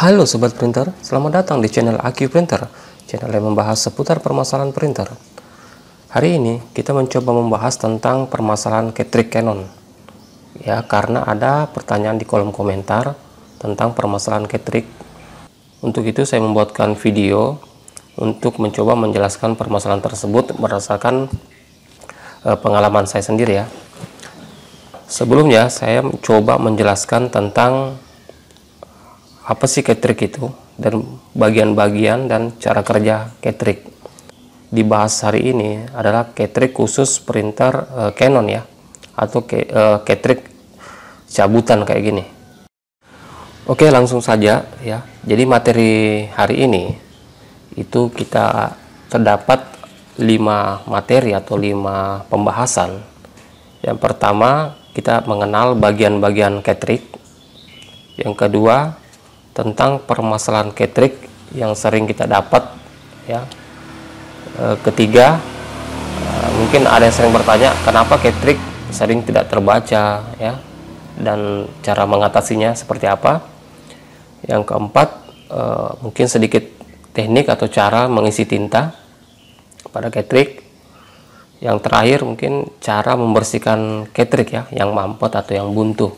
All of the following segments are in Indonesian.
Halo Sobat Printer, selamat datang di channel AQ Printer, channel yang membahas seputar permasalahan printer. Hari ini kita mencoba membahas tentang permasalahan cartridge Canon. Ya, karena ada pertanyaan di kolom komentar tentang permasalahan cartridge. Untuk itu saya membuatkan video untuk mencoba menjelaskan permasalahan tersebut berdasarkan pengalaman saya sendiri ya. Sebelumnya saya coba menjelaskan tentang apa sih cartridge itu dan bagian-bagian dan cara kerja cartridge. Dibahas hari ini adalah cartridge khusus printer Canon ya, atau cartridge cabutan kayak gini. Oke, langsung saja ya. Jadi materi hari ini itu kita terdapat 5 materi atau 5 pembahasan. Yang pertama kita mengenal bagian-bagian cartridge. Yang kedua tentang permasalahan cartridge yang sering kita dapat ya. Ketiga, mungkin ada yang sering bertanya kenapa cartridge sering tidak terbaca ya, dan cara mengatasinya seperti apa. Yang keempat, mungkin sedikit teknik atau cara mengisi tinta pada cartridge. Yang terakhir mungkin cara membersihkan cartridge ya, yang mampet atau yang buntu.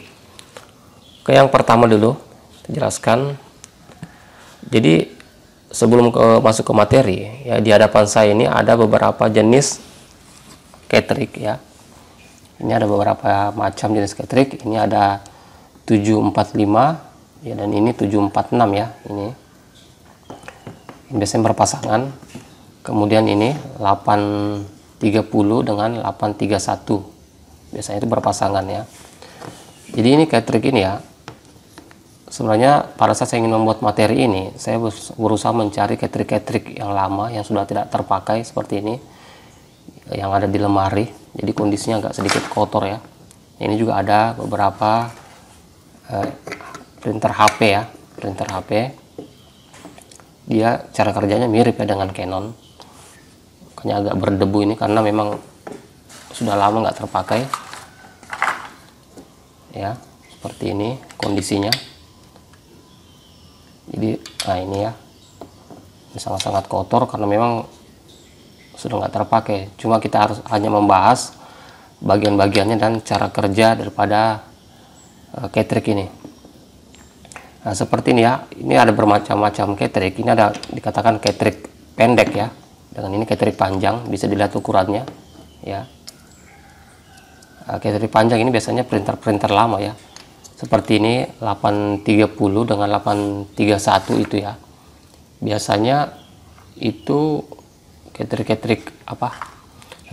Oke, yang pertama dulu jelaskan. Jadi sebelum masuk ke materi ya, di hadapan saya ini ada beberapa jenis cartridge ya. Ini ada beberapa macam jenis cartridge. Ini ada 745 ya, dan ini 746 ya. Ini biasanya berpasangan. Kemudian ini 830 dengan 831, biasanya itu berpasangan ya. Jadi ini cartridge ini ya, sebenarnya pada saat saya ingin membuat materi ini, saya berusaha mencari cartridge yang lama yang sudah tidak terpakai seperti ini, yang ada di lemari. Jadi kondisinya agak sedikit kotor ya. Ini juga ada beberapa printer HP ya, printer HP. Dia cara kerjanya mirip ya dengan Canon. Makanya agak berdebu ini karena memang sudah lama nggak terpakai. Ya, seperti ini kondisinya. Jadi, nah ini ya, ini sangat-sangat kotor karena memang sudah nggak terpakai. Cuma kita harus hanya membahas bagian-bagiannya dan cara kerja daripada cartridge ini. Nah, seperti ini ya, ini ada bermacam-macam cartridge. Ini ada dikatakan cartridge pendek ya, dengan ini cartridge panjang, bisa dilihat ukurannya ya. Cartridge panjang ini biasanya printer-printer lama ya, seperti ini 830 dengan 831 itu ya. Biasanya itu cartridge apa,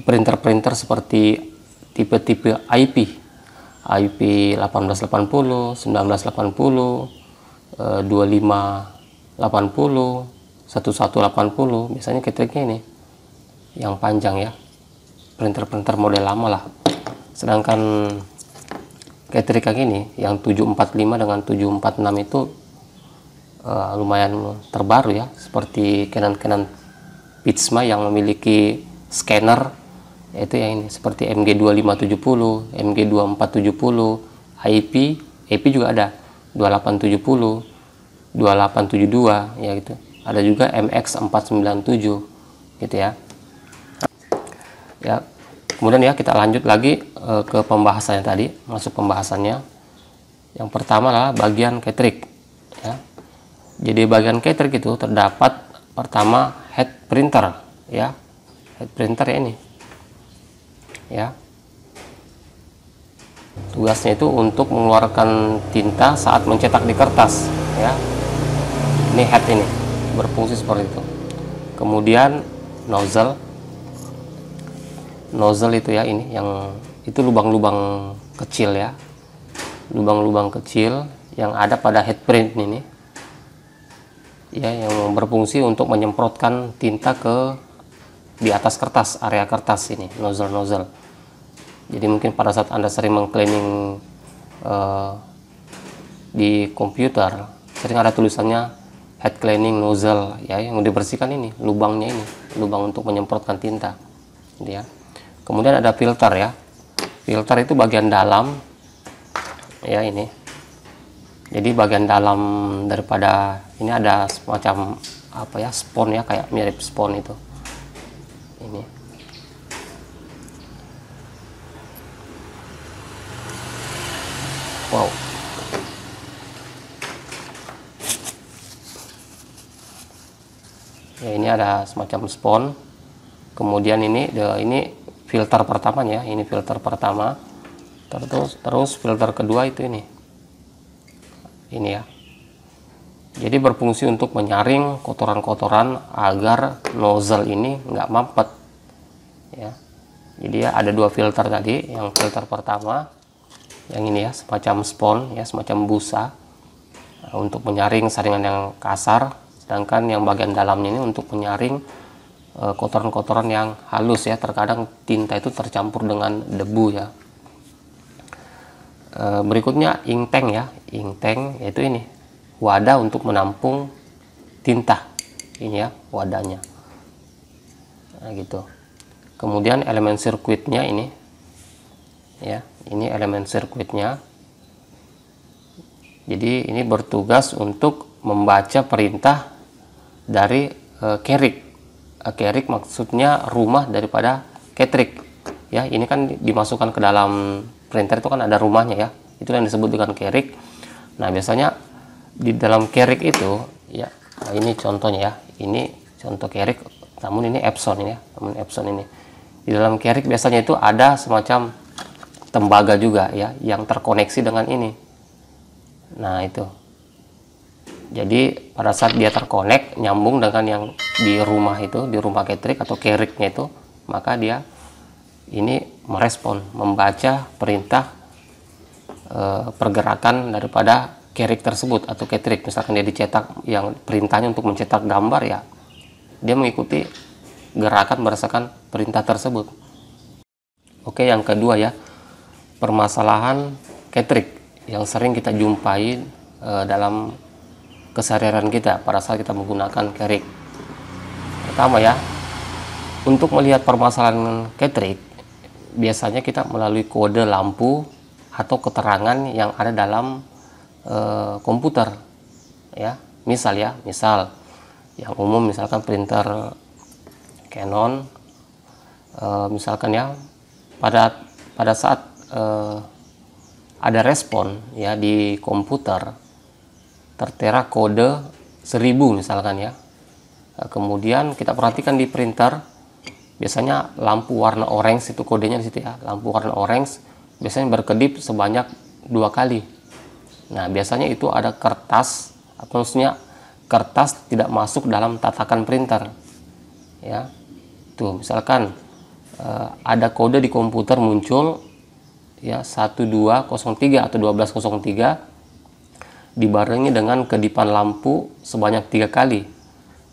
printer-printer seperti tipe-tipe IP 1880, 1980, 2580, 1180, biasanya cartridge-nya ini yang panjang ya, printer-printer model lama lah. Sedangkan cartridge kayak gini yang 745 dengan 746 itu lumayan terbaru ya, seperti Canon Pixma yang memiliki scanner, yaitu yang ini seperti MG2570, MG2470, IP juga ada 2870, 2872 ya gitu. Ada juga MX497 gitu ya. Ya, kemudian ya kita lanjut lagi ke pembahasannya tadi, masuk pembahasannya. Yang pertama adalah bagian cartridge ya. Jadi bagian cartridge itu terdapat pertama head printer ya. Head printer ya ini. Ya. Tugasnya itu untuk mengeluarkan tinta saat mencetak di kertas ya. Ini head ini berfungsi seperti itu. Kemudian nozzle itu ya, ini yang itu lubang-lubang kecil ya, lubang-lubang kecil yang ada pada head print ini ya, yang berfungsi untuk menyemprotkan tinta ke di atas kertas, area kertas ini, nozzle. Jadi mungkin pada saat Anda sering mengcleaning di komputer, sering ada tulisannya head cleaning nozzle ya, yang dibersihkan ini lubangnya, ini lubang untuk menyemprotkan tinta gitu ya. Kemudian ada filter ya. Filter itu bagian dalam ya, ini Jadi bagian dalam daripada ini ada semacam apa ya, spon ya, kayak mirip spon itu. Ini. Wow. Ya, ini ada semacam spon. Kemudian ini filter pertamanya, ini filter pertama. Terus filter kedua itu ini ya. Jadi berfungsi untuk menyaring kotoran-kotoran agar nozzle ini nggak mampet ya. Jadi ya ada dua filter tadi. Yang filter pertama yang ini ya, semacam spon ya, semacam busa untuk menyaring saringan yang kasar, sedangkan yang bagian dalamnya ini untuk menyaring kotoran-kotoran yang halus ya. Terkadang tinta itu tercampur dengan debu ya. Berikutnya ink tank ya. Ink tank yaitu ini wadah untuk menampung tinta, ini ya wadahnya. Nah gitu. Kemudian elemen sirkuitnya ini ya, ini elemen sirkuitnya. Jadi ini bertugas untuk membaca perintah dari carrick. Carrick maksudnya rumah daripada Catrick ya. Ini kan dimasukkan ke dalam printer itu kan ada rumahnya ya, itu yang disebut dengan carrick. Nah biasanya di dalam carrick itu ya, nah ini contohnya ya, ini contoh carrick, namun ini Epson ini ya, namun Epson ini di dalam carrick biasanya itu ada semacam tembaga juga ya, yang terkoneksi dengan ini. Nah itu, jadi pada saat dia terkonek nyambung dengan yang di rumah itu, di rumah Catrick atau carricknya itu, maka dia ini merespon, membaca perintah pergerakan daripada carrick tersebut atau Catrick. Misalkan dia dicetak, yang perintahnya untuk mencetak gambar ya, dia mengikuti gerakan berdasarkan perintah tersebut. Oke, yang kedua ya, permasalahan Catrick yang sering kita jumpai dalam keseharian kita pada saat kita menggunakan carrick. Pertama ya, untuk melihat permasalahan Catrick biasanya kita melalui kode lampu atau keterangan yang ada dalam komputer ya. Misal yang umum, misalkan printer Canon, misalkan ya, pada saat ada respon ya di komputer tertera kode 1000 misalkan ya. Kemudian kita perhatikan di printer, biasanya lampu warna orange itu kodenya di situ ya. Lampu warna orange biasanya berkedip sebanyak 2 kali. Nah, biasanya itu ada kertas, atau maksudnya kertas tidak masuk dalam tatakan printer. Ya. Tuh, misalkan ada kode di komputer muncul ya 1203 atau 1203 dibarengi dengan kedipan lampu sebanyak 3 kali.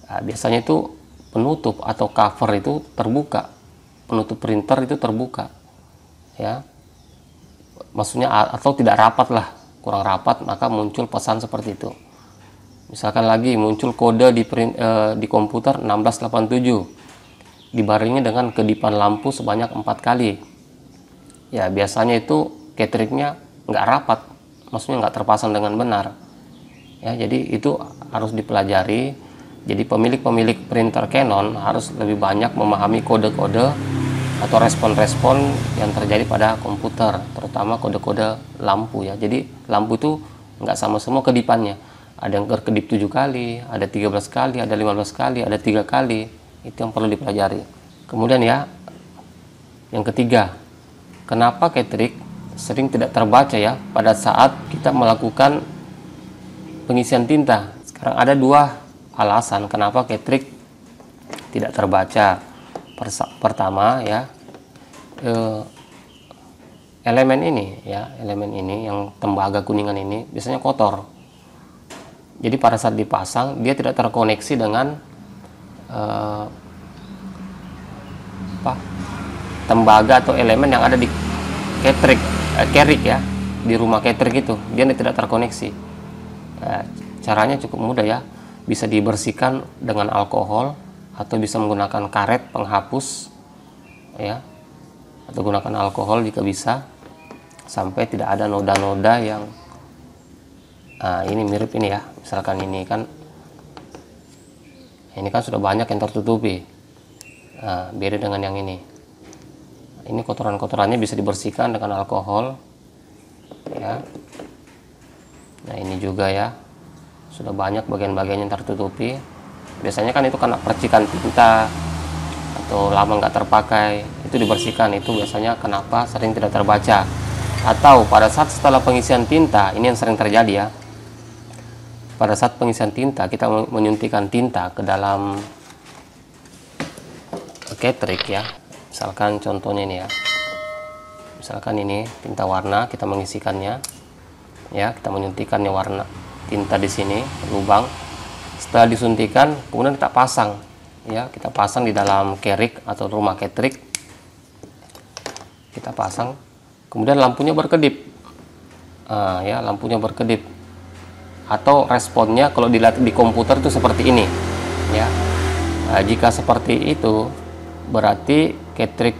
Nah, biasanya itu penutup atau cover itu terbuka, penutup printer itu terbuka ya, maksudnya atau tidak rapat lah, kurang rapat, maka muncul pesan seperti itu. Misalkan lagi muncul kode di komputer 1687 dibarengi dengan kedipan lampu sebanyak 4 kali ya, biasanya itu Catricknya nggak rapat, maksudnya nggak terpasang dengan benar ya. Jadi itu harus dipelajari. Jadi pemilik printer Canon harus lebih banyak memahami kode-kode atau respon-respon yang terjadi pada komputer, terutama kode-kode lampu ya. Jadi lampu itu nggak sama semua kedipannya. Ada yang berkedip 7 kali, ada 13 kali, ada 15 kali, ada 3 kali. Itu yang perlu dipelajari. Kemudian ya, yang ketiga, kenapa Catrick sering tidak terbaca ya pada saat kita melakukan pengisian tinta? Sekarang ada 2 alasan kenapa Catrick tidak terbaca. Pertama ya, elemen ini yang tembaga kuningan ini biasanya kotor. Jadi pada saat dipasang dia tidak terkoneksi dengan tembaga atau elemen yang ada di carrick ya, di rumah Catrick itu dia tidak terkoneksi. Caranya cukup mudah ya, bisa dibersihkan dengan alkohol atau bisa menggunakan karet penghapus ya, atau gunakan alkohol jika bisa, sampai tidak ada noda-noda yang Nah, ini mirip ini ya, misalkan ini kan sudah banyak yang tertutupi. Nah, beda dengan yang ini. Ini kotoran-kotorannya bisa dibersihkan dengan alkohol ya. Nah, ini juga ya, sudah banyak bagian-bagian yang tertutupi. Biasanya kan itu karena percikan tinta atau lama nggak terpakai, itu dibersihkan. Itu biasanya kenapa sering tidak terbaca. Atau pada saat setelah pengisian tinta, ini yang sering terjadi ya, pada saat pengisian tinta kita menyuntikkan tinta ke dalam Catrick ya. Misalkan contohnya ini ya, misalkan ini tinta warna, kita mengisikannya ya, kita menyuntikkannya warna tinta di sini lubang. Setelah disuntikan kemudian kita pasang ya, kita pasang di dalam kerik atau rumah Catrick, kita pasang, kemudian lampunya berkedip. Ya, lampunya berkedip, atau responnya kalau dilihat di komputer itu seperti ini ya. Jika seperti itu berarti Catrick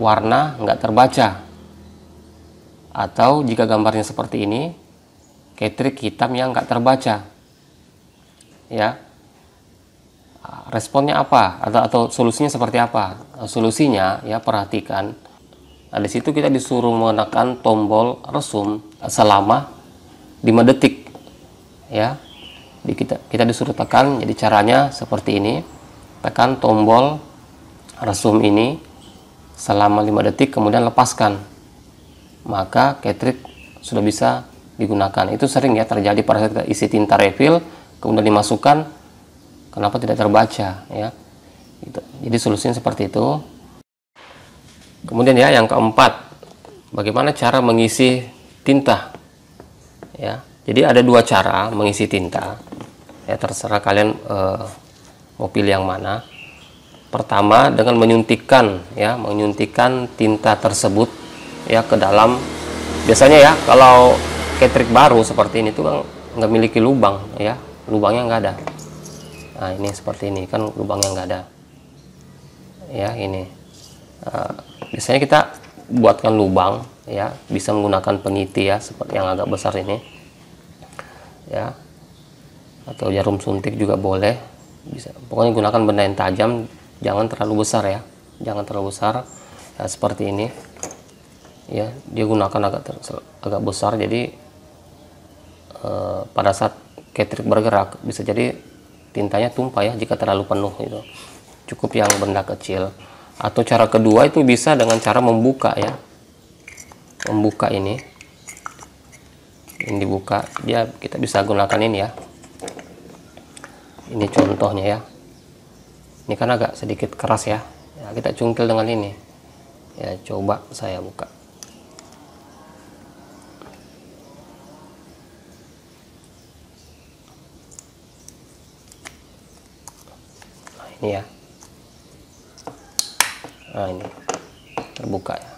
warna nggak terbaca, atau jika gambarnya seperti ini Catrick hitam yang nggak terbaca ya. Responnya apa atau solusinya seperti apa? Solusinya ya, perhatikan. Nah, di situ kita disuruh menekan tombol resum selama 5 detik ya. Kita disuruh tekan. Jadi caranya seperti ini, tekan tombol resum ini selama 5 detik, kemudian lepaskan, maka Catrick sudah bisa digunakan. Itu sering ya terjadi pada saat kita isi tinta refill kemudian dimasukkan, kenapa tidak terbaca ya gitu. Jadi solusinya seperti itu. Kemudian ya, yang keempat, bagaimana cara mengisi tinta ya. Jadi ada 2 cara mengisi tinta ya, terserah kalian mau pilih yang mana. Pertama dengan menyuntikkan ya, menyuntikkan tinta tersebut ya ke dalam. Biasanya ya kalau Catrick baru seperti ini tuh kan nggak memiliki lubang ya, lubangnya nggak ada. Nah, ini seperti ini kan lubangnya nggak ada ya. Ini biasanya kita buatkan lubang ya, bisa menggunakan peniti ya, seperti yang agak besar ini ya, atau jarum suntik juga boleh, bisa. Pokoknya gunakan benda yang tajam, jangan terlalu besar ya, jangan terlalu besar ya, seperti ini ya. Dia gunakan agak besar, jadi pada saat Catrick bergerak bisa jadi tintanya tumpah ya jika terlalu penuh itu. Cukup yang benda kecil. Atau cara kedua itu bisa dengan cara membuka ya, membuka ini dibuka, dia kita bisa gunakan ini ya. Ini contohnya ya, ini kan agak sedikit keras ya, kita cungkil dengan ini ya. Coba saya buka. Nah, ini ya. Nah, ini terbuka ya.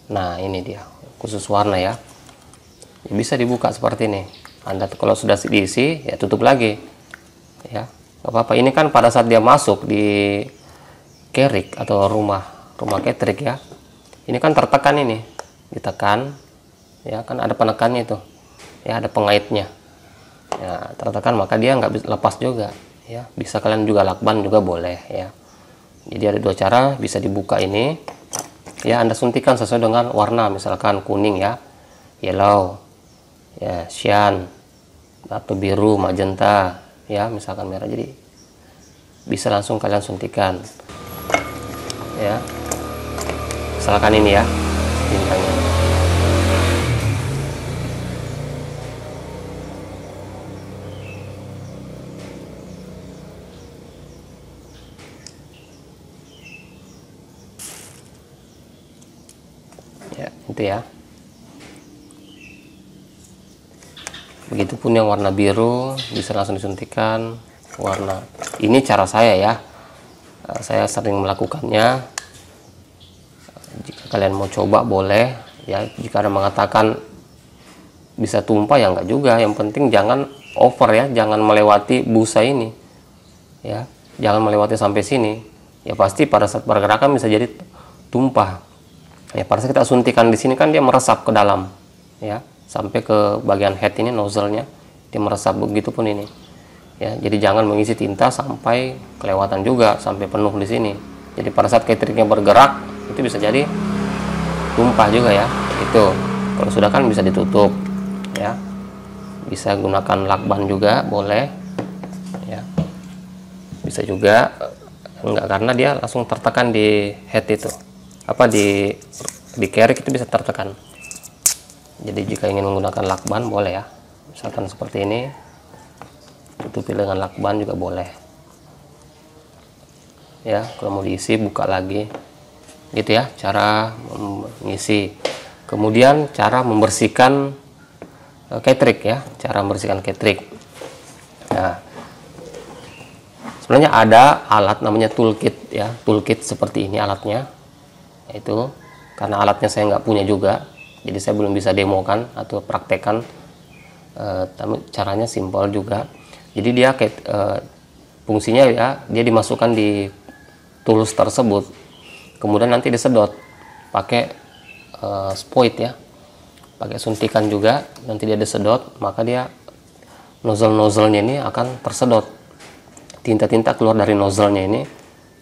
Nah, ini dia khusus warna ya, bisa dibuka seperti ini. Anda kalau sudah diisi ya tutup lagi ya, nggak apa-apa. Ini kan pada saat dia masuk di kerik atau rumah Catrick ya, ini kan tertekan, ini ditekan ya, kan ada penekannya itu ya, ada pengaitnya ya, tertekan, maka dia nggak bisa lepas juga ya. Bisa kalian juga lakban juga boleh ya. Jadi ada 2 cara, bisa dibuka ini ya. Anda suntikan sesuai dengan warna, misalkan kuning ya, yellow ya, cyan, atau biru, magenta ya, misalkan merah. Jadi bisa langsung kalian suntikan ya. Misalkan ini ya tintanya. Ya, itu ya. Begitupun yang warna biru bisa langsung disuntikan warna. Ini cara saya ya. Saya sering melakukannya. Jika kalian mau coba boleh ya. Jika ada mengatakan bisa tumpah ya enggak juga. Yang penting jangan over ya, jangan melewati busa ini ya. Jangan melewati sampai sini. Ya pasti pada saat pergerakan bisa jadi tumpah. Ya pada saat kita suntikan di sini kan dia meresap ke dalam ya. sampai ke bagian head ini, nozzle-nya dia meresap. Begitu pun ini ya. Jadi jangan mengisi tinta sampai kelewatan juga, sampai penuh di sini. Jadi pada saat ketriknya bergerak itu bisa jadi tumpah juga ya. Itu kalau sudah kan bisa ditutup ya. Bisa gunakan lakban juga boleh ya. Bisa juga enggak, karena dia langsung tertekan di head itu, apa di carrick itu bisa tertekan. Jadi jika ingin menggunakan lakban boleh ya, misalkan seperti ini, tutupi dengan lakban juga boleh ya. Kalau mau diisi buka lagi gitu ya, cara mengisi. Kemudian cara membersihkan ketrek ya, cara membersihkan ketrek. Nah, sebenarnya ada alat namanya toolkit ya, toolkit seperti ini alatnya. Itu karena alatnya saya nggak punya juga, jadi saya belum bisa demokan atau praktekkan. Tapi caranya simpel juga. Jadi dia fungsinya ya, dia dimasukkan di tools tersebut, kemudian nanti disedot pakai spoit ya, pakai suntikan juga, nanti dia disedot, maka dia nozzle-nya ini akan tersedot, tinta-tinta keluar dari nozzle-nya ini,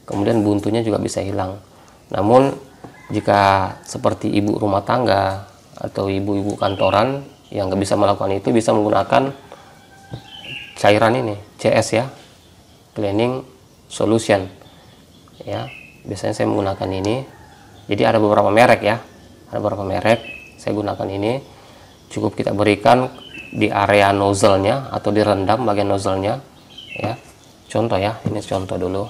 kemudian buntunya juga bisa hilang. Namun jika seperti ibu rumah tangga atau ibu-ibu kantoran yang nggak bisa melakukan itu, bisa menggunakan cairan ini, CS ya, cleaning solution ya. Biasanya saya menggunakan ini. Jadi ada beberapa merek ya, ada beberapa merek. Saya gunakan ini. Cukup kita berikan di area nozzle-nya atau direndam bagian nozzle-nya ya. Contoh ya, ini contoh dulu.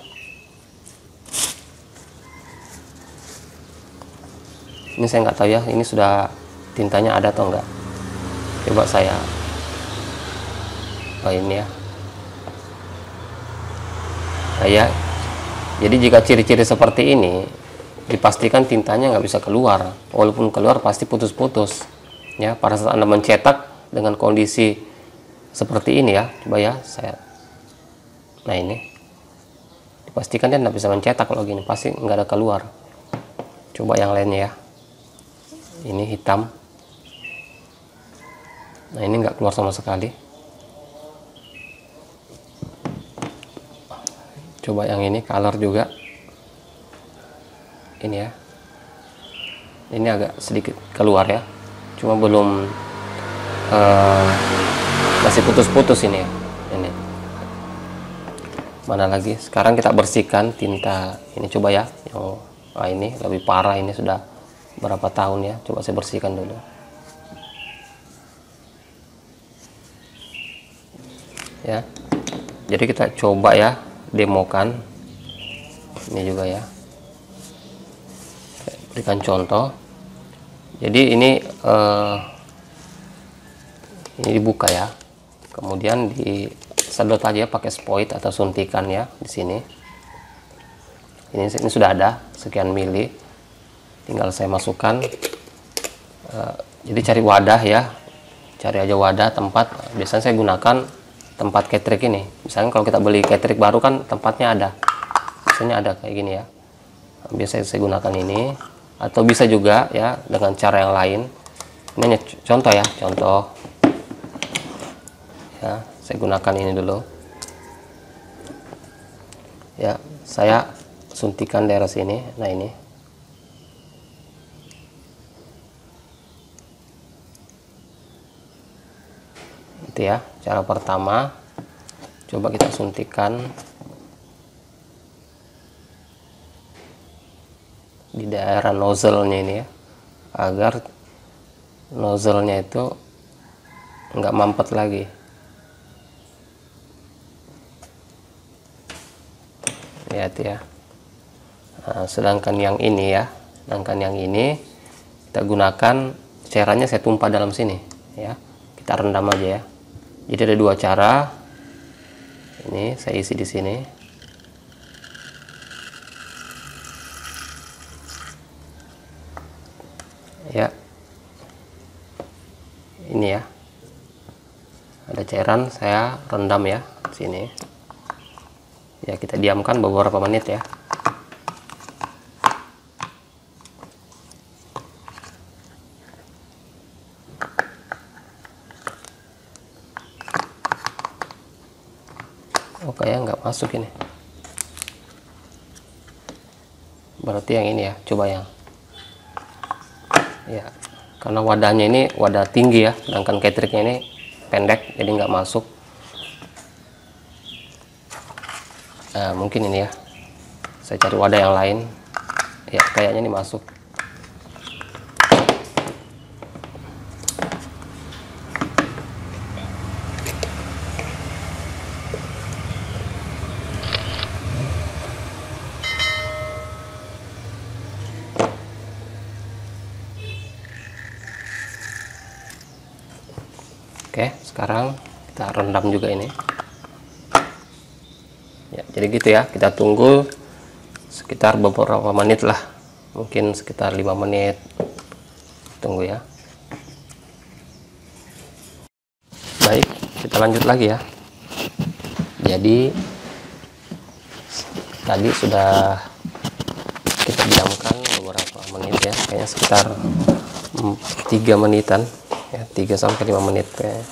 Ini saya nggak tahu ya, ini sudah tintanya ada atau enggak. Coba saya, oh ini ya. Nah, ya. Jadi jika ciri-ciri seperti ini, dipastikan tintanya nggak bisa keluar. Walaupun keluar pasti putus-putus. Ya, pada saat Anda mencetak dengan kondisi seperti ini ya, coba ya saya. Nah ini, dipastikan dia nggak bisa mencetak kalau gini, pasti nggak ada keluar. Coba yang lainnya ya. Ini hitam. Nah ini nggak keluar sama sekali. Coba yang ini color juga. Ini ya. Ini agak sedikit keluar ya. Cuma belum masih putus-putus ini ya. Ini. Mana lagi? Sekarang kita bersihkan tinta ini, coba ya. Yang ini lebih parah, ini sudah berapa tahun ya. Coba saya bersihkan dulu. Ya. Jadi kita coba ya, demokan ini juga ya, berikan contoh. Jadi ini dibuka ya, kemudian disedot aja pakai spoit atau suntikan ya di sini. Ini sudah ada sekian mili, tinggal saya masukkan. Jadi cari wadah ya, cari aja wadah tempat. Biasanya saya gunakan tempat ketrek ini. Misalnya kalau kita beli ketrek baru kan tempatnya ada, biasanya ada kayak gini ya. Biasanya saya gunakan ini, atau bisa juga ya dengan cara yang lain. Ini hanya contoh ya, contoh ya. Saya gunakan ini dulu ya, saya suntikan daerah sini. Nah ini itu ya, cara pertama. Coba kita suntikan di daerah nozzle-nya ini ya, agar nozzle-nya itu nggak mampet lagi. Lihat ya. Nah, sedangkan yang ini ya, sedangkan yang ini kita gunakan cairannya, saya tumpah dalam sini ya, kita rendam aja ya. Jadi ada dua cara. Ini saya isi di sini. Ya. Ini ya. Ada cairan, saya rendam ya di sini. Ya, kita diamkan beberapa menit ya. kayak nggak masuk ini. Berarti yang ini ya, coba yang ya, karena wadahnya ini wadah tinggi ya, sedangkan ketriknya ini pendek, jadi nggak masuk. Nah, mungkin ini ya, saya cari wadah yang lain ya, kayaknya ini masuk. Oke, sekarang kita rendam juga ini. Ya, jadi gitu ya, kita tunggu sekitar beberapa menit lah, mungkin sekitar 5 menit. Tunggu ya. Baik, kita lanjut lagi ya. Jadi tadi sudah kita diamkan beberapa menit ya, kayaknya sekitar 3 menitan ya, 3 sampai 5 menit kayak.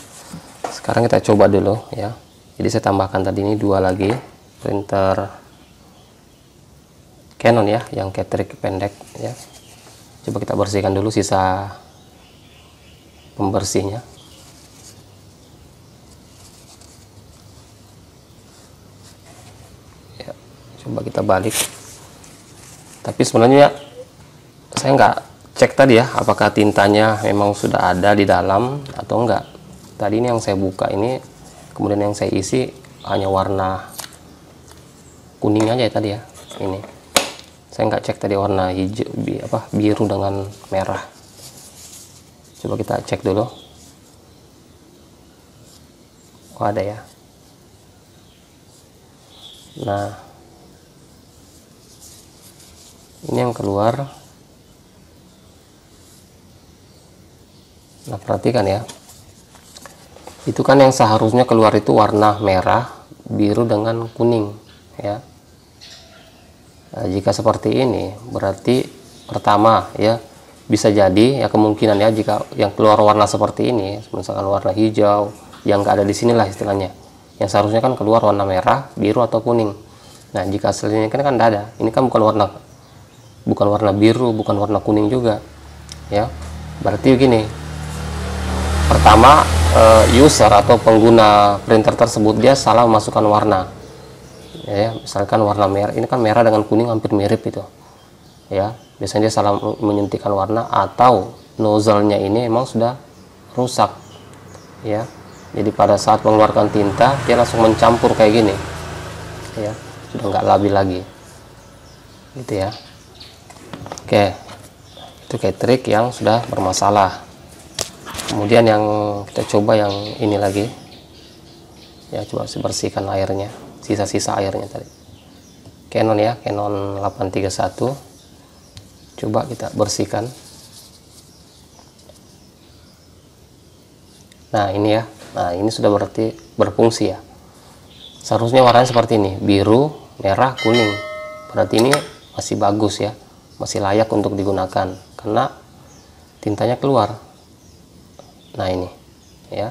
Sekarang kita coba dulu ya. Jadi saya tambahkan tadi ini 2 lagi printer Canon ya, yang Catrick pendek ya. Coba kita bersihkan dulu sisa pembersihnya. Ya, coba kita balik. Tapi sebenarnya saya nggak cek tadi ya, apakah tintanya memang sudah ada di dalam atau enggak. Tadi ini yang saya buka ini, kemudian yang saya isi hanya warna kuning aja ya tadi ya. Ini saya nggak cek tadi warna hijau, biru dengan merah. Coba kita cek dulu. Oh, ada ya. Nah, ini yang keluar. Nah, perhatikan ya, itu kan yang seharusnya keluar itu warna merah, biru dengan kuning ya. Nah, jika seperti ini berarti pertama ya, bisa jadi ya, kemungkinan ya, jika yang keluar warna seperti ini, misalkan warna hijau yang nggak ada di sinilah istilahnya, yang seharusnya kan keluar warna merah, biru atau kuning. Nah, jika aslinya kan tidak ada, ini kan bukan warna biru, bukan warna kuning juga ya. Berarti begini, pertama user atau pengguna printer tersebut dia salah memasukkan warna ya, misalkan warna merah, ini kan merah dengan kuning hampir mirip itu ya, biasanya dia salah menyuntikkan warna, atau nozzle-nya ini emang sudah rusak ya. Jadi pada saat mengeluarkan tinta dia langsung mencampur kayak gini ya, sudah nggak labil lagi gitu ya. Oke, itu Catrick yang sudah bermasalah. Kemudian yang kita coba yang ini lagi ya, coba bersihkan airnya, sisa-sisa airnya tadi. Canon ya, Canon 831, coba kita bersihkan. Nah ini ya, nah ini sudah berarti berfungsi ya. Seharusnya warnanya seperti ini, biru, merah, kuning. Berarti ini masih bagus ya, masih layak untuk digunakan karena tintanya keluar. Nah ini ya,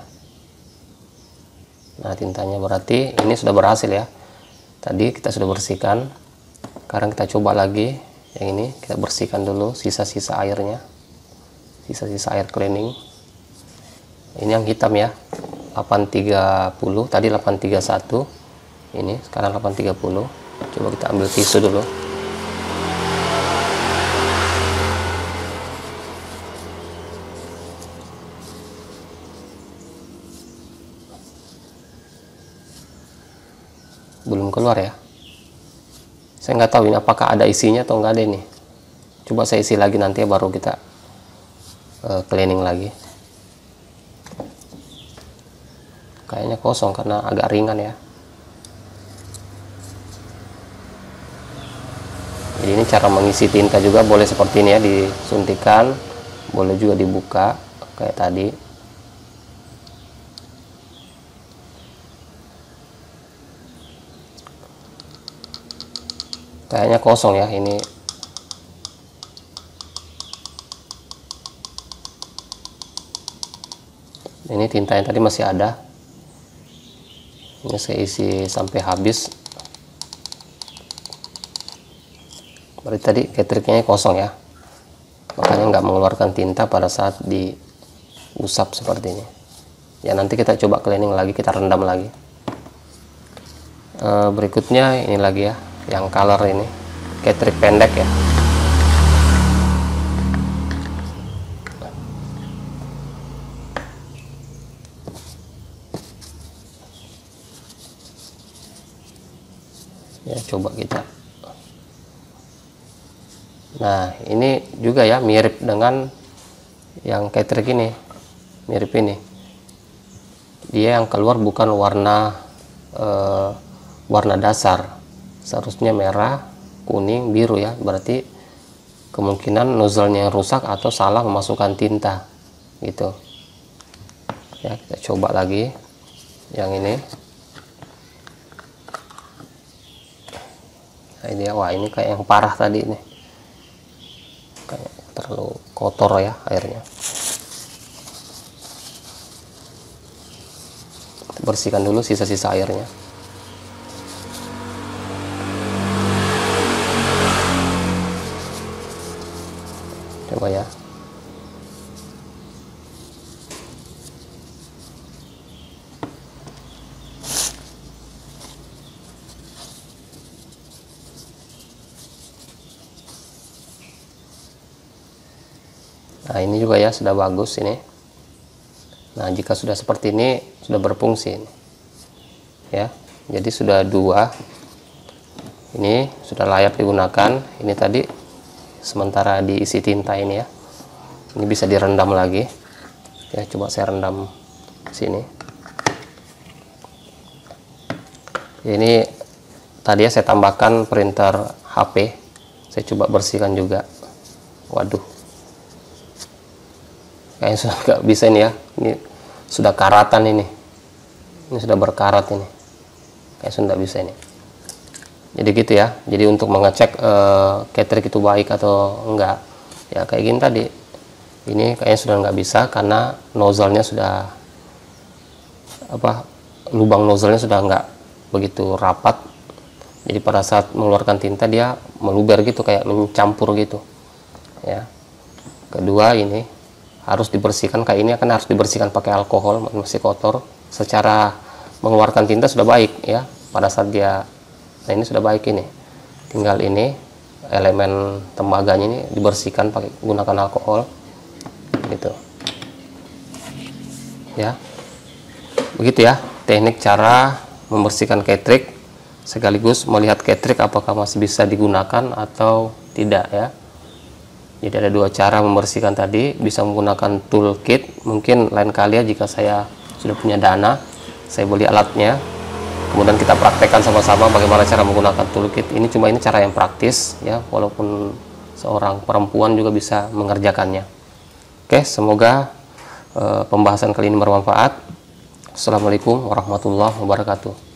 nah tintanya berarti ini sudah berhasil ya. Tadi kita sudah bersihkan, sekarang kita coba lagi yang ini, kita bersihkan dulu sisa-sisa airnya, sisa-sisa air cleaning. Ini yang hitam ya, 830, tadi 831, ini sekarang 830. Coba kita ambil tisu dulu. Belum keluar ya, saya nggak tahu ini apakah ada isinya atau nggak ada ini. Coba saya isi lagi nanti ya, baru kita cleaning lagi. Kayaknya kosong karena agak ringan ya. Jadi ini cara mengisi tinta juga boleh seperti ini ya, disuntikan, boleh juga dibuka kayak tadi. Kayaknya kosong ya ini. Ini tinta yang tadi masih ada. Ini saya isi sampai habis. Berarti tadi ketriknya kosong ya, makanya nggak mengeluarkan tinta pada saat diusap seperti ini ya. Nanti kita coba cleaning lagi, kita rendam lagi. Berikutnya ini lagi ya, yang color ini ketrik pendek ya. Ya, coba kita. Nah, ini juga ya mirip dengan yang ketrik ini, mirip ini. Dia yang keluar bukan warna warna dasar, seharusnya merah, kuning, biru ya. Berarti kemungkinan nozzle-nya yang rusak atau salah memasukkan tinta gitu ya. Kita coba lagi yang ini. Nah, ini ya, wah ini kayak yang parah tadi nih, kayak terlalu kotor ya airnya. Bersihkan dulu sisa-sisa airnya. Coba ya. Nah, ini juga ya sudah bagus ini. Nah, jika sudah seperti ini, sudah berfungsi ini. Ya. Jadi sudah dua. Ini sudah layak digunakan. Ini tadi sementara diisi tinta ini ya. Ini bisa direndam lagi. Ya, coba saya rendam sini. Ini tadi ya saya tambahkan printer HP. Saya coba bersihkan juga. Waduh. Kayaknya sudah nggak bisa ini ya. Ini sudah karatan ini. Ini sudah berkarat ini. Kayaknya sudah nggak bisa ini. Jadi gitu ya. Jadi untuk mengecek ketrik itu baik atau enggak, ya kayak gini tadi. Ini kayaknya sudah nggak bisa karena nozzle-nya sudah lubang nozzle-nya sudah nggak begitu rapat. Jadi pada saat mengeluarkan tinta dia meluber gitu, kayak mencampur gitu. Ya. Kedua ini harus dibersihkan, kayak ini akan harus dibersihkan pakai alkohol, masih kotor. Secara mengeluarkan tinta sudah baik ya, pada saat dia, nah ini sudah baik ini. Tinggal ini elemen tembaganya ini dibersihkan pakai gunakan alkohol gitu. Ya. Begitu ya teknik cara membersihkan ketrik, sekaligus melihat ketrik apakah masih bisa digunakan atau tidak ya. Jadi ada dua cara membersihkan tadi, bisa menggunakan toolkit. Mungkin lain kali ya jika saya sudah punya dana, saya beli alatnya, kemudian kita praktekkan sama-sama bagaimana cara menggunakan toolkit. Ini cara yang praktis ya, walaupun seorang perempuan juga bisa mengerjakannya. Oke, semoga pembahasan kali ini bermanfaat. Assalamualaikum warahmatullahi wabarakatuh.